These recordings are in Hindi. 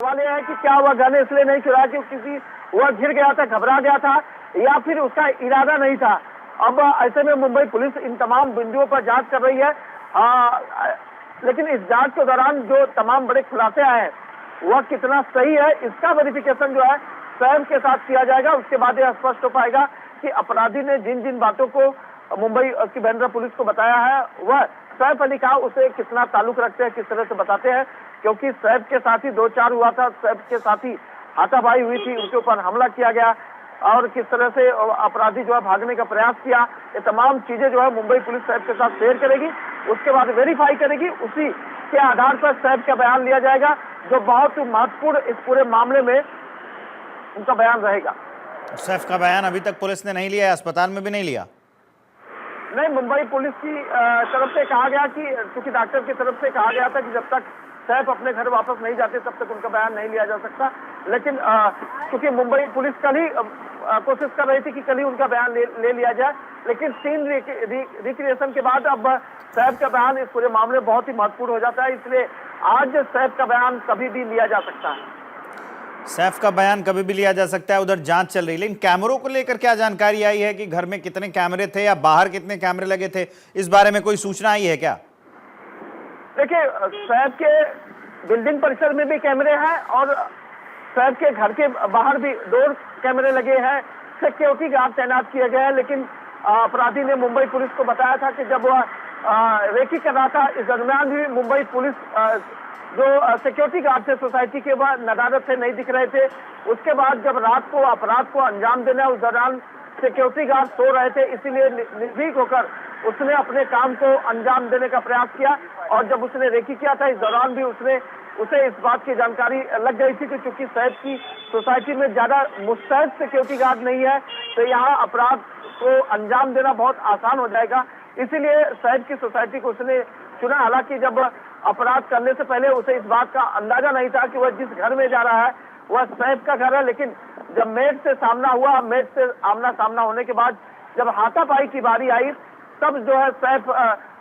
सवाल यह है कि क्या वह गन इसलिए नहीं चुराया कि वह गिर गया था, घबरा गया था, या फिर उसका इरादा नहीं था। अब ऐसे में मुंबई पुलिस इन तमाम बिंदुओं पर जांच कर रही है, लेकिन इस जांच के दौरान जो तमाम बड़े खुलासे आए हैं वह कितना सही है, इसका वेरिफिकेशन जो है सैफ के साथ किया जाएगा। उसके बाद यह स्पष्ट हो पाएगा कि अपराधी ने जिन जिन बातों को मुंबई की बांद्रा पुलिस को बताया है वह सैफ अली खान उसे कितना ताल्लुक रखते हैं, किस तरह से बताते हैं, क्योंकि सैफ के साथ ही 2-4 हुआ था, सैफ के साथ ही हाथापाई हुई थी, उनके ऊपर हमला किया गया और किस तरह से अपराधी जो है भागने का प्रयास किया। ये तमाम चीजें जो है मुंबई पुलिस सैफ के साथ शेयर करेगी, उसके बाद वेरीफाई करेगी, उसी के आधार पर सैफ का बयान लिया जाएगा, जो बहुत महत्वपूर्ण इस पूरे मामले में उनका बयान रहेगा। सैफ का बयान अभी तक पुलिस ने नहीं लिया, अस्पताल में भी नहीं लिया? नहीं, मुंबई पुलिस की तरफ से कहा गया कि क्योंकि डॉक्टर की तरफ से कहा गया था कि जब तक सैफ अपने घर वापस नहीं जाते तब तक उनका बयान नहीं लिया जा सकता। लेकिन क्योंकि मुंबई पुलिस कल ही कोशिश कर रही थी कि कल ही उनका बयान ले लिया जाए, लेकिन 3 रिक्रिएशन के बाद अब सैफ का बयान इस पूरे मामले में बहुत ही महत्वपूर्ण हो जाता है, इसलिए आज सैफ का बयान कभी भी लिया जा सकता है। सैफ का बयान कभी भी लिया जा सकता है, उधर जांच चल रही है। लेकिन कैमरों को लेकर क्या जानकारी आई है कि घर में कितने कैमरे थे या बाहर कितने कैमरे लगे थे, इस बारे में कोई सूचना आई है क्या? देखिए, सैफ के बिल्डिंग परिसर में भी कैमरे हैं और सैफ के घर के बाहर भी 2 कैमरे लगे हैं, सिक्योरिटी गार्ड तैनात किए गए हैं। लेकिन अपराधी ने मुंबई पुलिस को बताया था कि जब वह रेकी कर रहा था, इस दरमियान भी मुंबई पुलिस जो सिक्योरिटी गार्ड थे सोसाइटी के, वह नदारत से नहीं दिख रहे थे। उसके बाद जब रात को अपराध को अंजाम देना, उस दौरान सिक्योरिटी गार्ड सो रहे थे, इसीलिए निर्भीक होकर उसने अपने काम को अंजाम देने का प्रयास किया। और जब उसने रेकी किया था, इस दौरान भी उसे इस बात की जानकारी लग गई थी कि चूंकि सैफ की सोसाइटी में ज्यादा मुस्तैद सिक्योरिटी गार्ड नहीं है, तो यहाँ अपराध को अंजाम देना बहुत आसान हो जाएगा, इसीलिए सैफ की सोसाइटी को उसने चुना। हालांकि जब अपराध करने से पहले उसे इस बात का अंदाजा नहीं था कि वह जिस घर में जा रहा है वह सैफ का घर है, लेकिन जब मेट से सामना हुआ, मेट से आमना सामना होने के बाद जब हाथापाई की बारी आई, तब जो है सैफ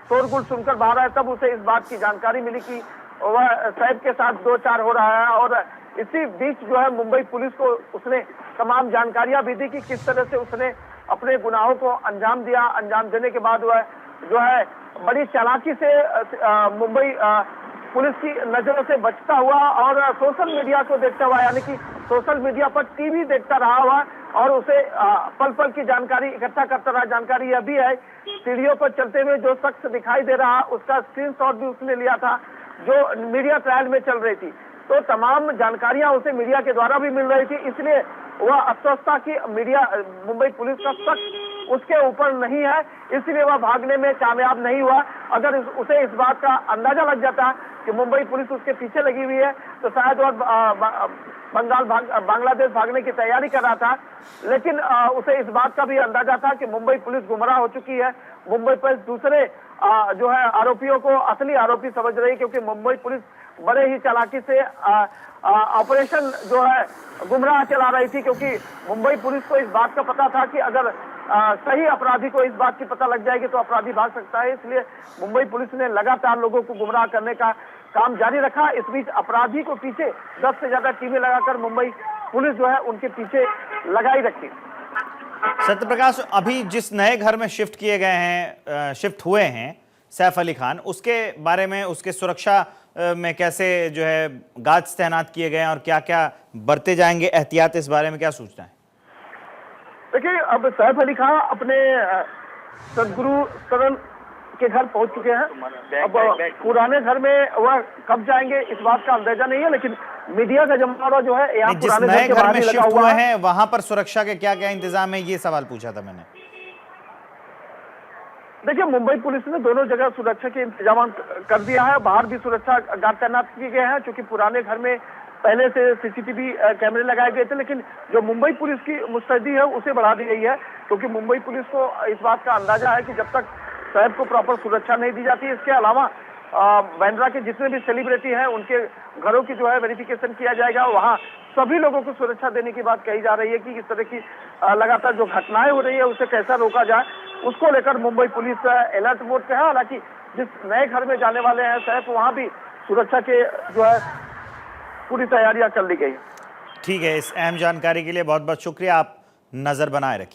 शोरगुल सुनकर बाहर आया, तब उसे इस बात की जानकारी मिली कि वह सैफ के साथ 2-4 हो रहा है। और इसी बीच जो है मुंबई पुलिस को उसने तमाम जानकारियां भी दी कि किस तरह से उसने अपने गुनाहों को अंजाम दिया। अंजाम देने के बाद वह जो है बड़ी चालाकी से मुंबई पुलिस की नजरों से बचता हुआ और सोशल मीडिया को देखता हुआ, यानी कि सोशल मीडिया पर टीवी देखता रहा हुआ और उसे पल पल की जानकारी इकट्ठा करता रहा। जानकारी यह भी है, सीढ़ियों पर चलते हुए जो शख्स दिखाई दे रहा, उसका स्क्रीनशॉट भी उसने लिया था जो मीडिया ट्रायल में चल रही थी। तो तमाम जानकारियां उसे मीडिया के द्वारा भी मिल रही थी, इसलिए वह अस्वस्थ था कि मीडिया मुंबई पुलिस का शख्स उसके ऊपर नहीं है, इसलिए वह भागने में कामयाब नहीं हुआ। अगर उसे इस बात का अंदाजा लग जाता कि मुंबई पुलिस उसके पीछे लगी हुई है तो शायद वह बांग्लादेश भागने की तैयारी कर रहा था। लेकिन उसे इस बात का भी अंदाजा था कि मुंबई पुलिस गुमराह हो चुकी है, मुंबई पुलिस दूसरे जो है आरोपियों को असली आरोपी समझ रही है, क्योंकि मुंबई पुलिस बड़े ही चालाकी से ऑपरेशन जो है गुमराह चला रही थी, क्योंकि मुंबई पुलिस को इस बात का पता था कि अगर सही अपराधी को इस बात की पता लग जाएगी तो अपराधी भाग सकता है। इसलिए मुंबई पुलिस ने लगातार लोगों को गुमराह करने का काम जारी रखा। इस बीच अपराधी को पीछे 10 से ज्यादा टीमें लगाकर मुंबई पुलिस जो है उनके पीछे लगाई रखी। सत्यप्रकाश, अभी जिस नए घर में शिफ्ट हुए हैं सैफ अली खान, उसके बारे में, उसके सुरक्षा में कैसे जो है गार्ड्स तैनात किए गए हैं और क्या क्या बरते जाएंगे एहतियात, इस बारे में क्या सूचना है? देखिए, अब सैफ अली खान अपने सदगुरु शरण के घर पहुंच चुके हैं। अब पुराने घर में वह कब जाएंगे इस बात का अंदाजा नहीं है, लेकिन मीडिया का जमावड़ा जो है यहाँ जिस नए घर में शिफ्ट हुए हैं वहां पर सुरक्षा के क्या क्या इंतजाम है, ये सवाल पूछा था मैंने। देखिए, मुंबई पुलिस ने दोनों जगह सुरक्षा के इंतजाम कर दिया है, बाहर भी सुरक्षा गार्ड तैनात किए गए हैं। क्योंकि पुराने घर में पहले से सीसीटीवी कैमरे लगाए गए थे, लेकिन जो मुंबई पुलिस की मुस्तैदी है उसे बढ़ा दी गई है, क्योंकि मुंबई पुलिस को इस बात का अंदाजा है कि जब तक सैफ को प्रॉपर सुरक्षा नहीं दी जाती, इसके अलावा बांद्रा के जितने भी सेलिब्रिटी हैं उनके घरों की जो है वेरिफिकेशन किया जाएगा। वहाँ सभी लोगों को सुरक्षा देने की बात कही जा रही है कि इस तरह की लगातार जो घटनाएं हो रही है उसे कैसा रोका जाए, उसको लेकर मुंबई पुलिस अलर्ट मोड पे है। हालांकि जिस नए घर में जाने वाले हैं सैफ, वहाँ भी सुरक्षा के जो है पूरी तैयारियां कर ली गई। ठीक है, इस अहम जानकारी के लिए बहुत बहुत शुक्रिया। आप नजर बनाए रखिए।